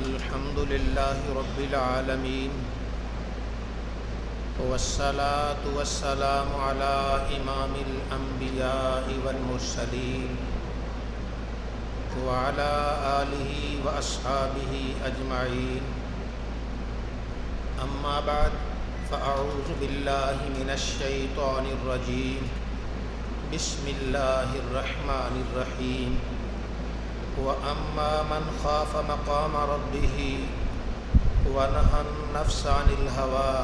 الحمد لله رب العالمين والصلاة والسلام على إمام الأنبياء والمرسلين وعلى آله وأصحابه أجمعين أما بعد فأعوذ بالله من الشيطان الرجيم بسم الله الرحمن الرحيم وأما من خاف مقام ربه ونهى النفس عن الهوى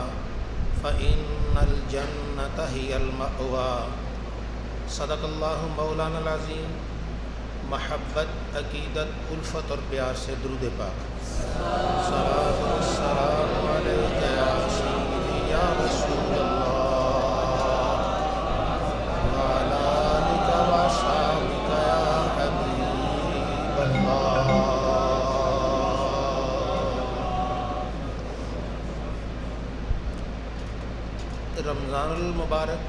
فإن الجنة هي المأوى صدق الله مولانا العظیم۔ محبت، عقیدت، الفت اور پیار سے درود پاک۔ صلاۃ والسلام علیک یا سیدی یا رسول اللہ وعلی آلک وصحبک یا حبیب اللہ۔ رمضان المبارک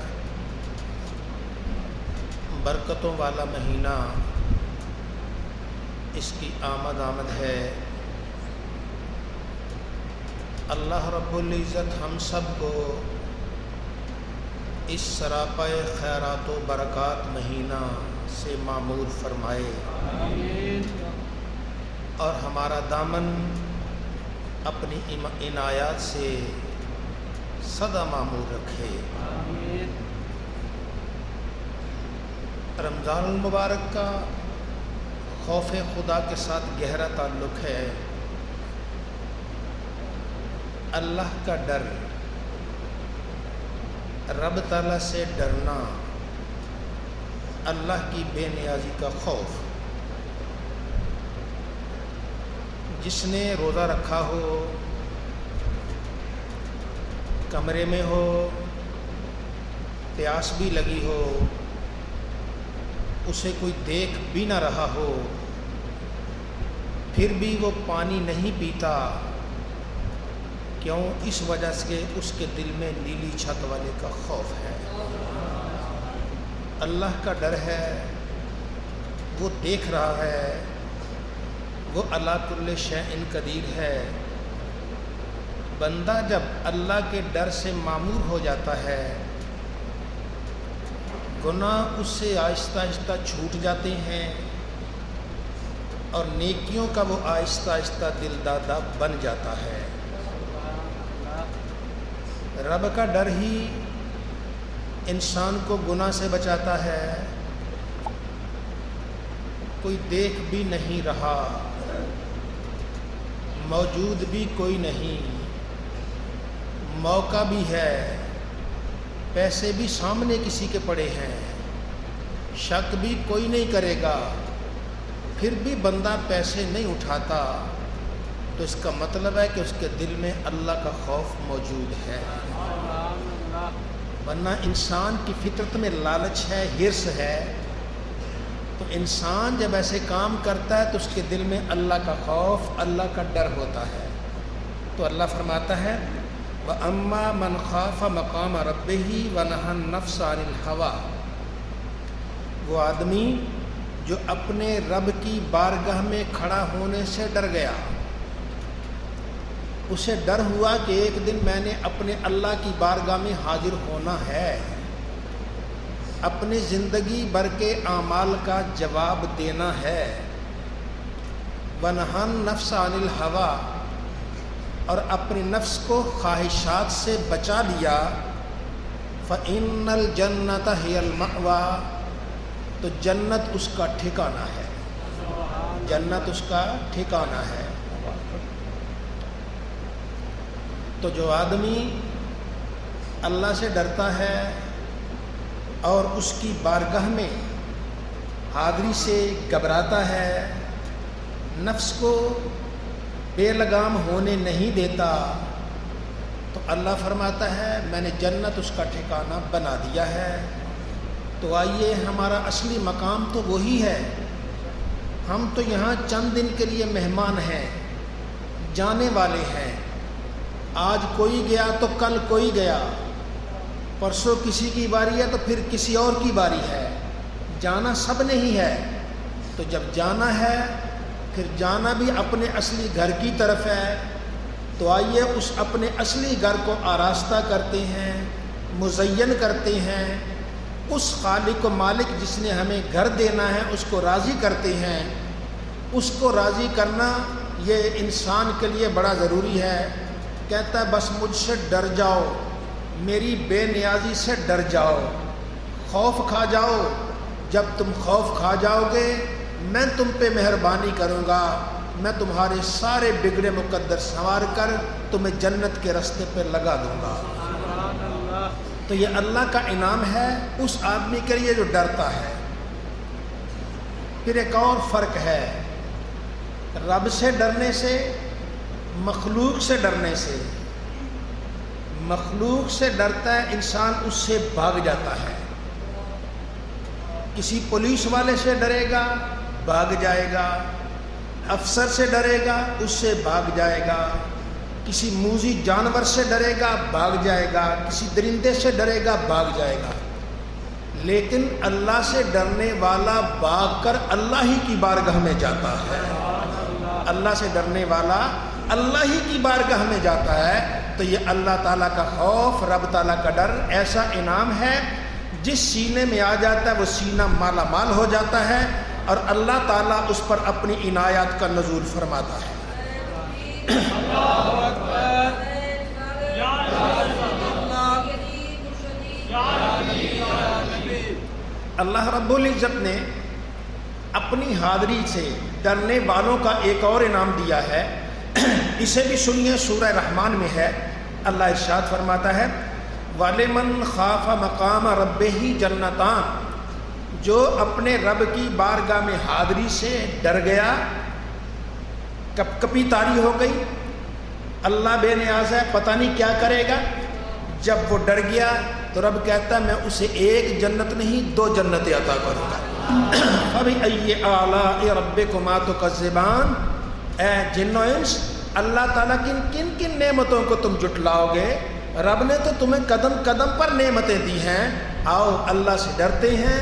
برکتوں والا مہینہ، اس کی آمد ہے۔ اللہ رب العزت ہم سب کو اس سراپائے خیرات و برکات مہینہ سے معمور فرمائے اور ہمارا دامن اپنی عنایات سے سدا معمور رکھے۔ رمضان المبارک کا خوف خدا کے ساتھ گہرا تعلق ہے۔ اللہ کا ڈر، رب تعالیٰ سے ڈرنا، اللہ کی بے نیازی کا خوف۔ جس نے روزہ رکھا ہو، کمرے میں ہو، پیاس بھی لگی ہو، اسے کوئی دیکھ بھی نہ رہا ہو، پھر بھی وہ پانی نہیں پیتا، کیوں؟ اس وجہ سے اس کے دل میں نیلی چھت والے کا خوف ہے، اللہ کا ڈر ہے، وہ دیکھ رہا ہے، وہ علی کل شیء قدیر ہے۔ بندہ جب اللہ کے ڈر سے معمور ہو جاتا ہے، گناہ اس سے آہستہ آہستہ چھوٹ جاتے ہیں اور نیکیوں کا وہ آہستہ آہستہ دل دادا بن جاتا ہے۔ رب کا ڈر ہی انسان کو گناہ سے بچاتا ہے۔ کوئی دیکھ بھی نہیں رہا، موجود بھی کوئی نہیں، موقع بھی ہے، پیسے بھی سامنے کسی کے پڑے ہیں، شک بھی کوئی نہیں کرے گا، پھر بھی بندہ پیسے نہیں اٹھاتا، تو اس کا مطلب ہے کہ اس کے دل میں اللہ کا خوف موجود ہے۔ ورنہ انسان کی فطرت میں لالچ ہے، حرص ہے، تو انسان جب ایسے کام کرتا ہے تو اس کے دل میں اللہ کا خوف، اللہ کا ڈر ہوتا ہے۔ تو اللہ فرماتا ہے وَأَمَّا مَنْ خَافَ مَقَامَ رَبِّهِ وَنَهَى النَّفْسَ عَنِ الْهَوَىٰ، وہ آدمی جو اپنے رب کی بارگاہ میں کھڑا ہونے سے ڈر گیا، اسے ڈر ہوا کہ ایک دن میں نے اپنے اللہ کی بارگاہ میں حاضر ہونا ہے، اپنی زندگی بھر کے اعمال کا جواب دینا ہے۔ وَنَهَى النَّفْسَ عَنِ الْهَوَىٰ، اور اپنے نفس کو خواہشات سے بچا لیا۔ فَإِنَّ الْجَنَّةَ هِيَ الْمَأْوَىٰ، تو جنت اس کا ٹھکانہ ہے، جنت اس کا ٹھکانہ ہے۔ تو جو آدمی اللہ سے ڈرتا ہے اور اس کی بارگاہ میں حاضری سے گھبراتا ہے، نفس کو بے لگام ہونے نہیں دیتا، تو اللہ فرماتا ہے میں نے جنت اس کا ٹھکانہ بنا دیا ہے۔ تو آئیے، ہمارا اصلی مقام تو وہی ہے۔ ہم تو یہاں چند دن کے لیے مہمان ہیں، جانے والے ہیں۔ آج کوئی گیا تو کل کوئی گیا، پرسوں کسی کی باری ہے تو پھر کسی اور کی باری ہے، جانا سب نے ہی ہے۔ تو تو جب جانا ہے پھر جانا بھی اپنے اصلی گھر کی طرف ہے، تو آئیے اس اپنے اصلی گھر کو آراستہ کرتے ہیں، مزین کرتے ہیں، اس خالق و مالک جس نے ہمیں گھر دینا ہے اس کو راضی کرتے ہیں۔ اس کو راضی کرنا یہ انسان کے لیے بڑا ضروری ہے۔ کہتا ہے بس مجھ سے ڈر جاؤ، میری بے نیازی سے ڈر جاؤ، خوف کھا جاؤ۔ جب تم خوف کھا جاؤ گے میں تم پہ مہربانی کروں گا، میں تمہارے سارے بگڑے مقدر سنوار کر تمہیں جنت کے راستے پہ لگا دوں گا۔ تو یہ اللہ کا انعام ہے اس آدمی کے لیے جو ڈرتا ہے۔ پھر ایک اور فرق ہے رب سے ڈرنے سے، مخلوق سے ڈرنے سے۔ مخلوق سے ڈرتا ہے انسان، اس سے بھاگ جاتا ہے۔ کسی پولیس والے سے ڈرے گا بھاگ جائے گا، افسر سے ڈرے گا اس سے بھاگ جائے گا، کسی موذی جانور سے ڈرے گا بھاگ جائے گا، کسی درندے سے ڈرے گا بھاگ جائے گا۔ لیکن اللہ سے ڈرنے والا بھاگ کر اللہ ہی کی بارگاہ میں جاتا ہے۔ اللہ سے ڈرنے والا اللہ ہی کی بارگاہ میں جاتا ہے۔ تو یہ اللہ تعالیٰ کا خوف، رب تعالیٰ کا ڈر ایسا انعام ہے جس سینے میں آ جاتا ہے وہ سینہ مالا مال ہو جاتا ہے، اور اللہ تعالیٰ اس پر اپنی عنایات کا نزول فرماتا ہے۔ اللہ رب العزت نے اپنی حاضری سے ڈرنے والوں کا ایک اور انعام دیا ہے، اسے بھی سنیے، سورہ رحمان میں ہے۔ اللہ ارشاد فرماتا ہے وَلِمَنْ خَافَ مَقَامَ رَبِّهِ جَنَّتَانِ، جو اپنے رب کی بارگاہ میں حاضری سے ڈر گیا، کپ کپی طاری ہو گئی، اللہ بے نیاز ہے پتہ نہیں کیا کرے گا۔ جب وہ ڈر گیا تو رب کہتا ہے میں اسے ایک جنت نہیں 2 جنتیں عطا کروں گا۔ فَبِأَيِّ آلَاءِ رَبِّكُمَا تُكَذِّبَانِ، اے جن و انس، اللہ تعالیٰ کن کن نعمتوں کو تم جھٹلاؤ گے؟ رب نے تو تمہیں قدم قدم پر نعمتیں دی ہیں۔ آؤ اللہ سے ڈرتے ہیں،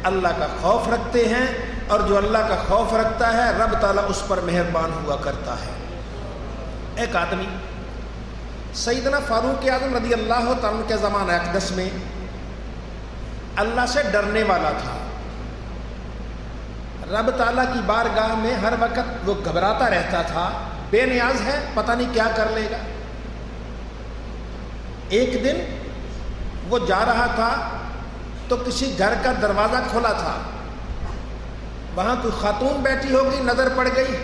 اللہ کا خوف رکھتے ہیں، اور جو اللہ کا خوف رکھتا ہے رب تعالیٰ اس پر مہربان ہوا کرتا ہے۔ ایک آدمی سیدنا فاروق اعظم رضی اللہ تعالیٰ عنہ کے زمانہ اقدس میں اللہ سے ڈرنے والا تھا۔ رب تعالیٰ کی بارگاہ میں ہر وقت وہ گھبراتا رہتا تھا، بے نیاز ہے پتہ نہیں کیا کر لے گا۔ ایک دن وہ جا رہا تھا تو کسی گھر کا دروازہ کھلا تھا، وہاں کوئی خاتون بیٹھی ہوگی، نظر پڑ گئی،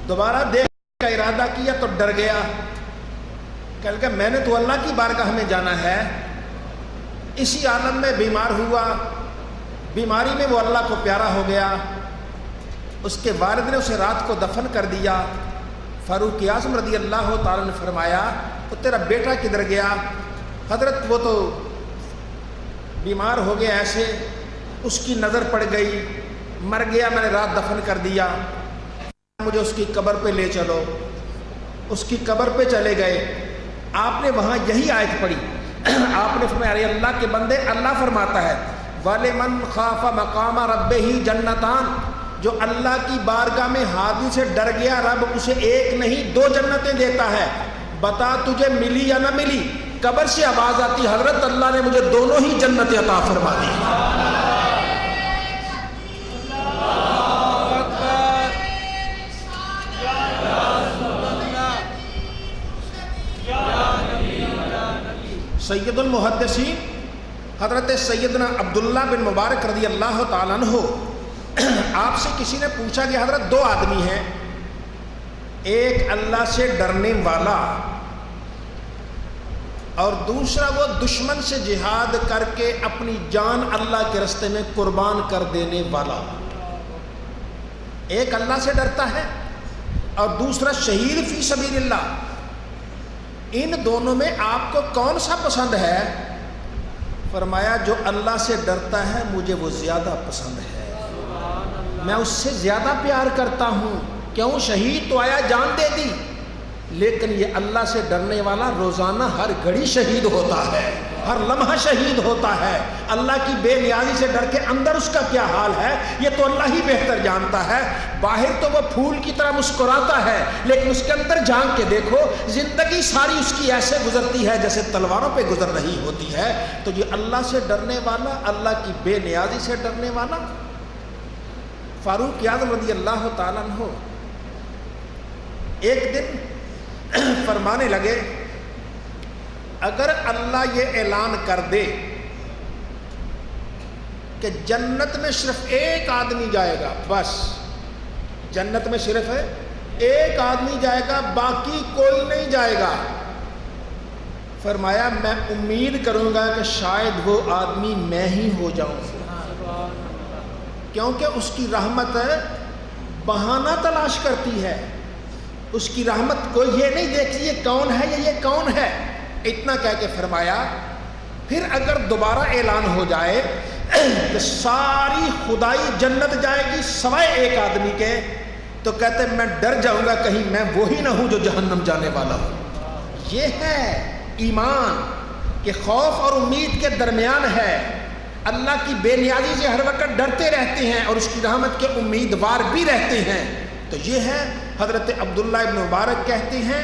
دوبارہ دیکھنے کا ارادہ کیا تو ڈر گیا، کہنے لگا میں نے تو اللہ کی بارگاہ میں جانا ہے۔ اسی عالم میں بیمار ہوا، بیماری میں وہ اللہ کو پیارا ہو گیا، اس کے والد نے اسے رات کو دفن کر دیا۔ فاروق اعظم رضی اللہ تعالیٰ نے فرمایا تو تیرا بیٹا کدھر گیا؟ حضرت وہ تو بیمار ہو گیا، ایسے اس کی نظر پڑ گئی، مر گیا، میں نے رات دفن کر دیا، مجھے اس کی قبر پہ لے چلو۔ اس کی قبر پہ چلے گئے، آپ نے وہاں یہی آیت پڑھی، آپ نے فرمایا ارے اللہ کے بندے، اللہ فرماتا ہے وَلِمَنْ خَافَ مَقَامَ رَبِّهِ جَنَّتَانِ، جو اللہ کی بارگاہ میں حاضری سے ڈر گیا رب اسے ایک نہیں 2 جنتیں دیتا ہے۔ بتا تجھے ملی یا نہ ملی؟ قبر سے آواز آتی حضرت اللہ نے مجھے دونوں ہی جنتیں عطا فرما دی۔ سید المحدثین حضرت سیدنا عبداللہ بن مبارک رضی اللہ تعالیٰ عنہ، آپ سے کسی نے پوچھا کہ حضرت 2 آدمی ہیں، ایک اللہ سے ڈرنے والا اور دوسرا وہ دشمن سے جہاد کر کے اپنی جان اللہ کے راستے میں قربان کر دینے والا۔ ایک اللہ سے ڈرتا ہے اور دوسرا شہید فی سبیل اللہ، ان دونوں میں آپ کو کون سا پسند ہے؟ فرمایا جو اللہ سے ڈرتا ہے مجھے وہ زیادہ پسند ہے، میں اس سے زیادہ پیار کرتا ہوں۔ کیوں؟ شہید تو آیا جان دے دی، لیکن یہ اللہ سے ڈرنے والا روزانہ ہر گھڑی شہید ہوتا ہے۔ ہر لمحہ شہید ہوتا ہے، اللہ کی بے نیازی سے ڈر کے اندر اس کا کیا حال ہے یہ تو اللہ ہی بہتر جانتا ہے۔ باہر تو وہ پھول کی طرح مسکراتا ہے، لیکن اس کے اندر جھانک کے دیکھو زندگی ساری اس کی ایسے گزرتی ہے جیسے تلواروں پہ گزر رہی ہوتی ہے۔ تو یہ اللہ سے ڈرنے والا، اللہ کی بے نیازی سے ڈرنے والا۔ فاروق اعظم رضی اللہ تعالیٰ عنہ ایک دن فرمانے لگے، اگر اللہ یہ اعلان کر دے کہ جنت میں صرف ایک آدمی جائے گا، بس جنت میں صرف ایک آدمی جائے گا، باقی کوئی نہیں جائے گا، فرمایا میں امید کروں گا کہ شاید وہ آدمی میں ہی ہو جاؤں، کیونکہ اس کی رحمت بہانہ تلاش کرتی ہے، اس کی رحمت کو یہ نہیں دیکھتی یہ کون ہے یا یہ کون ہے۔ اتنا کہہ کے فرمایا پھر اگر دوبارہ اعلان ہو جائے کہ ساری خدائی جنت جائے گی سوائے ایک آدمی کے، تو کہتے میں ڈر جاؤں گا کہیں میں وہی نہ ہوں جو جہنم جانے والا ہوں۔ یہ ہے ایمان کہ خوف اور امید کے درمیان ہے، اللہ کی بے نیازی سے ہر وقت ڈرتے رہتے ہیں اور اس کی رحمت کے امیدوار بھی رہتے ہیں۔ تو یہ ہے حضرت عبداللہ ابن مبارک کہتے ہیں،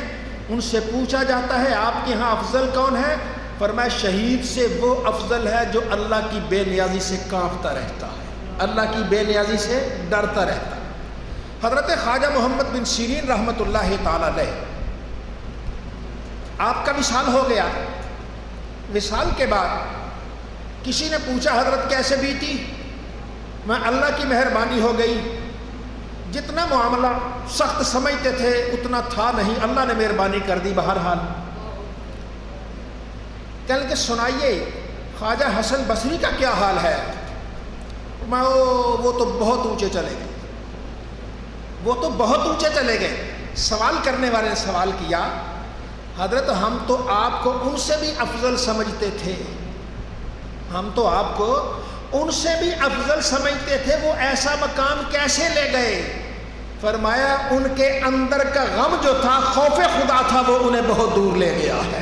ان سے پوچھا جاتا ہے آپ کے ہاں افضل کون ہے؟ فرمایا شہید سے وہ افضل ہے جو اللہ کی بے نیازی سے کانپتا رہتا ہے، اللہ کی بے نیازی سے ڈرتا رہتا ہے۔ حضرت خواجہ محمد بن سیرین رحمۃ اللہ تعالی علیہ، آپ کا وصال ہو گیا، وصال کے بعد کسی نے پوچھا حضرت کیسے بیتی؟ میں اللہ کی مہربانی ہو گئی، جتنا معاملہ سخت سمجھتے تھے اتنا تھا نہیں، اللہ نے مہربانی کر دی بہرحال۔ کہنے کہ سنائیے خواجہ حسن بصری کا کیا حال ہے؟ میں وہ تو بہت اونچے چلے گئے، وہ تو بہت اونچے چلے گئے۔ سوال کرنے والے نے سوال کیا، حضرت ہم تو آپ کو ان سے بھی افضل سمجھتے تھے، ہم تو آپ کو ان سے بھی افضل سمجھتے تھے، وہ ایسا مقام کیسے لے گئے؟ فرمایا ان کے اندر کا غم جو تھا، خوف خدا تھا، وہ انہیں بہت دور لے گیا ہے۔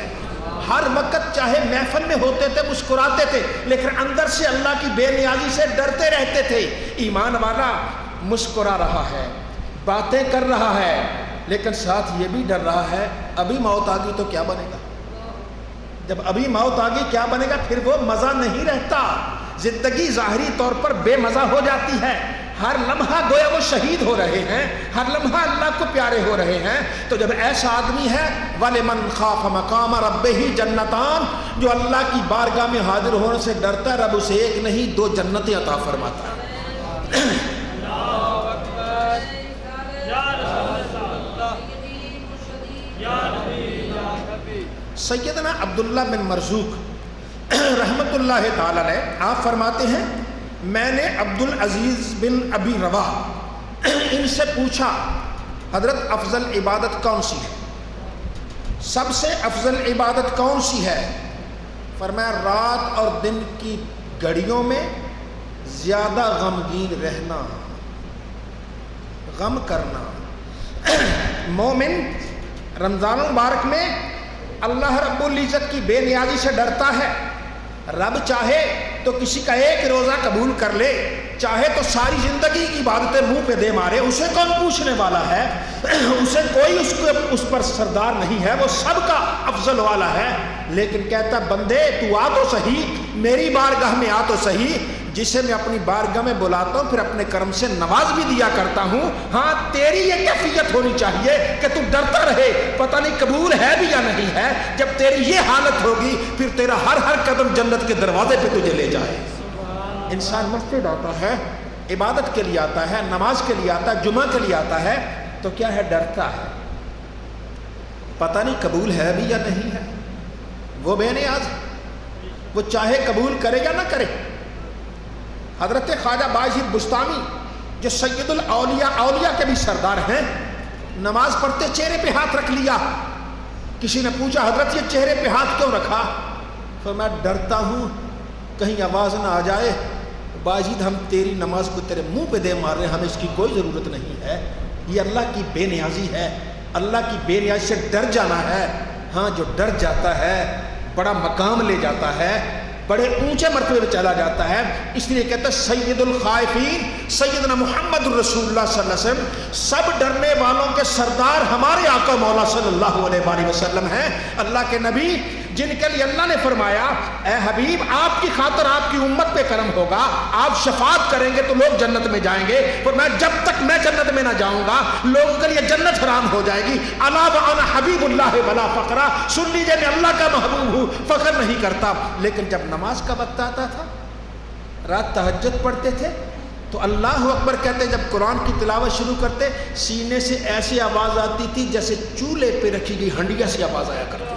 ہر وقت چاہے محفل میں ہوتے تھے مسکراتے تھے، لیکن اندر سے اللہ کی بے نیازی سے ڈرتے رہتے تھے۔ ایمان والا مسکرا رہا ہے، باتیں کر رہا ہے، لیکن ساتھ یہ بھی ڈر رہا ہے ابھی موت آ گئی تو کیا بنے گا؟ جب ابھی موت آ گئی کیا بنے گا؟ پھر وہ مزہ نہیں رہتا، زندگی ظاہری طور پر بے مزہ ہو جاتی ہے، ہر لمحہ گویا وہ شہید ہو رہے ہیں، ہر لمحہ اللہ کو پیارے ہو رہے ہیں۔ تو جب ایسا آدمی ہے وَلِمَنْ خَافَ مَقَامَ رَبِّهِ جَنَّتَانِ، جو اللہ کی بارگاہ میں حاضر ہونے سے ڈرتا ہے، رب اسے ایک نہیں 2 جنتیں عطا فرماتا ہے۔ سیدنا عبداللہ بن مرزوق رحمت اللہ تعالی علیہ آپ فرماتے ہیں میں نے عبدالعزیز بن ابی رواح ان سے پوچھا حضرت افضل عبادت کون سی ہے؟ سب سے افضل عبادت کون سی ہے؟ فرمایا رات اور دن کی گھڑیوں میں زیادہ غمگین رہنا، غم کرنا۔ مومن رمضان المبارک میں اللہ رب العزت کی بے نیازی سے ڈرتا ہے، رب چاہے تو کسی کا ایک روزہ قبول کر لے، چاہے تو ساری زندگی کی عبادتیں منہ پہ دے مارے، اسے کون پوچھنے والا ہے؟ اسے کوئی اس پر سردار نہیں ہے، وہ سب کا افضل والا ہے۔ لیکن کہتا بندے تو آ تو صحیح، میری بارگاہ میں آ تو صحیح، جسے میں اپنی بارگاہ میں بلاتا ہوں پھر اپنے کرم سے نواز بھی دیا کرتا ہوں۔ ہاں تیری یہ کیفیت ہونی چاہیے کہ تو ڈرتا رہے، پتہ نہیں قبول ہے بھی یا نہیں ہے۔ جب تیری یہ حالت ہوگی پھر تیرا ہر قدم جنت کے دروازے پہ تجھے لے جائے۔ انسان مسجد آتا ہے، عبادت کے لیے آتا ہے، نماز کے لیے آتا ہے، جمعہ کے لیے آتا ہے، تو کیا ہے؟ ڈرتا ہے، پتہ نہیں قبول ہے بھی یا نہیں ہے۔ وہ بے نیاز، وہ چاہے قبول کرے یا نہ کرے۔ حضرت خواجہ باعزید بستامی جو سید الاولیاء، اولیاء کے بھی سردار ہیں، نماز پڑھتے چہرے پہ ہاتھ رکھ لیا۔ کسی نے پوچھا حضرت یہ چہرے پہ ہاتھ کیوں رکھا؟ میں ڈرتا ہوں کہیں آواز نہ آ جائے باعزید ہم تیری نماز کو تیرے منہ پہ دے مار رہے ہیں، ہمیں اس کی کوئی ضرورت نہیں ہے۔ یہ اللہ کی بے نیازی ہے، اللہ کی بے نیازی سے ڈر جانا ہے۔ ہاں جو ڈر جاتا ہے بڑا مقام لے جاتا ہے، بڑے اونچے مرتبے پہ چلا جاتا ہے. اس لیے کہتا ہے سید الخائفین سیدنا محمد الرسول اللہ صلی اللہ علیہ وسلم، سب ڈرنے والوں کے سردار ہمارے آقا مولا صلی اللہ علیہ وآلہ وسلم ہیں، اللہ کے نبی جن کے لیے اللہ نے فرمایا اے حبیب آپ کی خاطر آپ کی امت پہ کرم ہوگا، آپ شفاعت کریں گے تو لوگ جنت میں جائیں گے، اور میں جب تک میں جنت میں نہ جاؤں گا لوگوں کے لیے جنت حرام ہو جائے گی. الا وانا حبیب اللہ ولا فقرا، سن لیجئے میں اللہ کا محبوب ہوں، فخر نہیں کرتا. لیکن جب نماز کا وقت آتا تھا، رات تہجد پڑھتے تھے تو اللہ اکبر کہتے، جب قرآن کی تلاوت شروع کرتے سینے سے ایسی آواز آتی تھی جیسے چولہے پہ رکھی گئی ہنڈیا سے آواز آیا کرتی.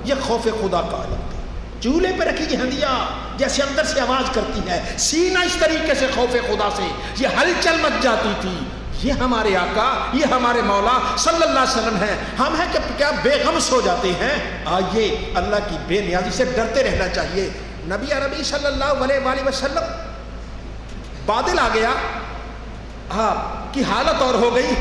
یہ خوف خدا کا عالم تھا. چولہے پہ رکھی گئی ہنڈیا جیسے اندر سے آواز کرتی ہے، سینہ اس طریقے سے خوف خدا سے یہ ہلچل مچ جاتی تھی. یہ ہمارے آقا، یہ ہمارے مولا صلی اللہ علیہ وسلم ہیں. ہم ہیں کہ کیا بے غم سو جاتے ہیں؟ آئیے اللہ کی بے نیازی سے ڈرتے رہنا چاہیے. نبی عربی صلی اللہ علیہ وآلہ وسلم بادل آ گیا، آپ کی حالت اور ہو گئی،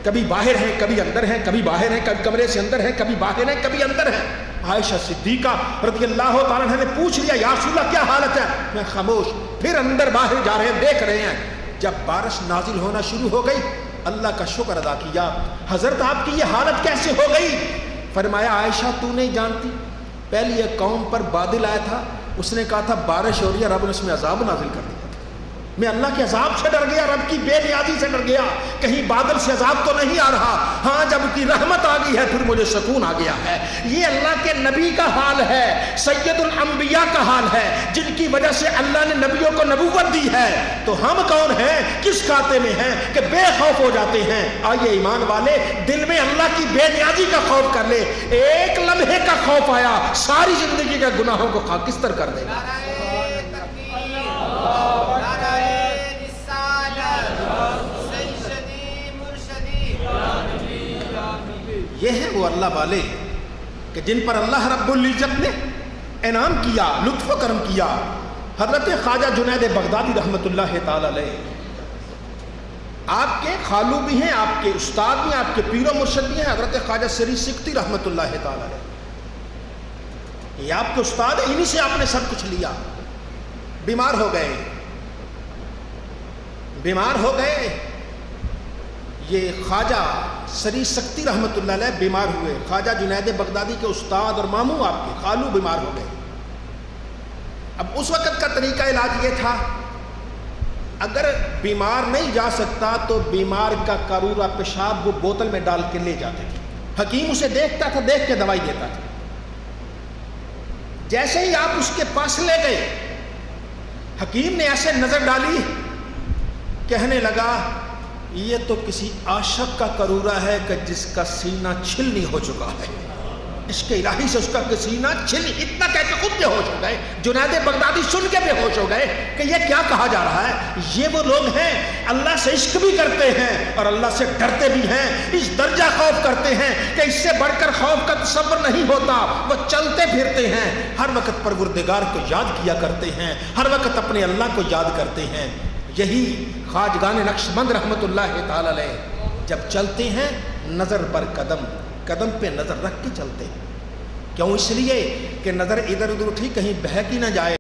کبھی باہر ہیں کبھی اندر ہیں، کبھی باہر ہیں کبھی کمرے سے اندر ہیں، کبھی باہر ہیں کبھی اندر ہیں. عائشہ صدیقہ رضی اللہ تعالیٰ عنہ نے پوچھ لیا یا رسول اللہ کیا حالت ہے؟ میں خاموش. پھر اندر باہر جا رہے ہیں، دیکھ رہے ہیں. جب بارش نازل ہونا شروع ہو گئی اللہ کا شکر ادا کیا. حضرت آپ کی یہ حالت کیسے ہو گئی؟ فرمایا عائشہ تو نہیں جانتی، پہلی ایک قوم پر بادل آیا تھا، اس نے کہا تھا بارش ہو رہی ہے، رب نے اس میں عذاب نازل کر دیا. میں اللہ کے عذاب سے ڈر گیا، رب کی بے نیازی سے ڈر گیا، کہیں بادل سے عذاب تو نہیں آ رہا. ہاں جب کی رحمت آ گئی ہے پھر مجھے سکون آ گیا ہے. یہ اللہ کے نبی کا حال ہے، سید الانبیاء کا حال ہے، جن کی وجہ سے اللہ نے نبیوں کو نبوت دی ہے. تو ہم کون ہیں، کس کھاتے میں ہیں کہ بے خوف ہو جاتے ہیں؟ آئیے ایمان والے دل میں اللہ کی بے نیازی کا خوف کر لے. ایک لمحے کا خوف آیا ساری زندگی کے گناہوں کو خاکستر کر دے گا. یہ ہے وہ اللہ والے کہ جن پر اللہ رب العزت نے انعام کیا، لطف و کرم کیا. حضرت خواجہ جنید بغدادی رحمۃ اللہ تعالی علیہ آپ کے خالو بھی ہیں، آپ کے استاد بھی ہیں، آپ کے پیر و مرشد بھی ہیں. حضرت خواجہ سری سکتی رحمۃ اللہ تعالی علیہ یہ آپ کے استاد ہیں، انہی سے آپ نے سب کچھ لیا. بیمار ہو گئے، بیمار ہو گئے. یہ خواجہ سری سکتی رحمۃ اللہ علیہ بیمار ہوئے. خواجہ جنید بغدادی کے استاد اور ماموں آپ کے خالو بیمار ہو گئے. اب اس وقت کا طریقہ علاج یہ تھا، اگر بیمار نہیں جا سکتا تو بیمار کا قارورہ پیشاب وہ بوتل میں ڈال کے لے جاتے تھے. حکیم اسے دیکھتا تھا، دیکھ کے دوائی دیتا تھا. جیسے ہی آپ اس کے پاس لے گئے حکیم نے ایسے نظر ڈالی، کہنے لگا یہ تو کسی عاشق کا قارورہ ہے کہ جس کا سینہ چھلنی ہو چکا ہے. عشق الہی سے اس کا سینہ چھلنی. اتنا کہہ کے خود بے ہوش ہو گئے. جنید بغدادی سن کے بے ہوش ہو گئے کہ یہ کیا کہا جا رہا ہے. یہ وہ لوگ ہیں اللہ سے عشق بھی کرتے ہیں اور اللہ سے ڈرتے بھی ہیں. اس درجہ خوف کرتے ہیں کہ اس سے بڑھ کر خوف کا تصور نہیں ہوتا. وہ چلتے پھرتے ہیں، ہر وقت پروردگار کو یاد کیا کرتے ہیں، ہر وقت اپنے اللہ کو یاد کرتے ہیں. یہی خواجگان نقشبند رحمۃ اللہ تعالی علیہ جب چلتے ہیں نظر پر قدم، قدم پہ نظر رکھ کے چلتے ہیں. کیوں؟ اس لیے کہ نظر ادھر ادھر اٹھی کہیں بہک ہی نہ جائے